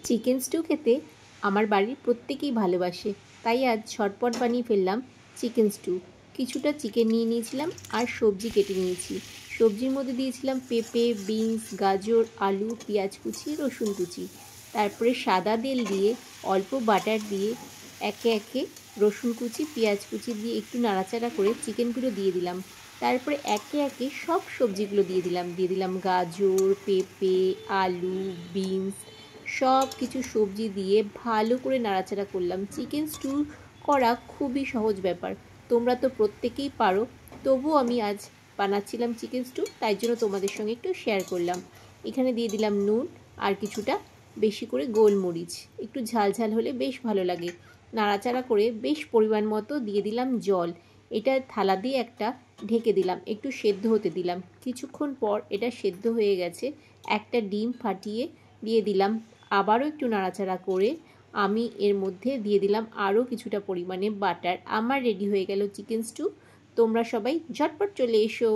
Chicken stew খেতে আমার বাড়ির প্রত্যেকেই ভালোবাসে, তাই আজ ঝটপট বানিয়ে ফেললাম চিকেন স্টু। কিছুটা চিকেন নিয়ে নিয়েছিলাম আর সবজি কেটে নিয়েছি। সবজির মধ্যে দিয়েছিলাম পেঁপে, বিনস, গাজর, আলু, পেঁয়াজ কুচি, রসুন কুচি। তারপরে সাদা তেল দিয়ে অল্প বাটার দিয়ে একে একে রসুন কুচি, পেঁয়াজ কুচি দিয়ে একটু নাড়াচাড়া করে চিকেনগুলো দিয়ে দিলাম। তারপরে একে একে সব সবজিগুলো দিয়ে দিলাম গাজর, পেঁপে, আলু, বিনস, সব কিছু সবজি দিয়ে ভালো করে নাড়াচাড়া করলাম। চিকেন স্টু করা খুবই সহজ ব্যাপার, তোমরা তো প্রত্যেকেই পারো, তবুও আমি আজ বানাচ্ছিলাম চিকেন স্টু, তাই জন্য তোমাদের সঙ্গে একটু শেয়ার করলাম। এখানে দিয়ে দিলাম নুন আর কিছুটা বেশি করে গোলমরিচ, একটু ঝাল ঝাল হলে বেশ ভালো লাগে। নাড়াচাড়া করে বেশ পরিমাণ মতো দিয়ে দিলাম জল। এটা থালা দিয়ে একটা ঢেকে দিলাম, একটু সেদ্ধ হতে দিলাম। কিছুক্ষণ পর এটা সেদ্ধ হয়ে গেছে। একটা ডিম ফাটিয়ে দিয়ে দিলাম। আবারও একটু নাড়াচাড়া করে আমি এর মধ্যে দিয়ে দিলাম আরও কিছুটা পরিমাণে বাটার। আমার রেডি হয়ে গেল চিকেন স্টু। তোমরা সবাই ঝটপট চলে এসো।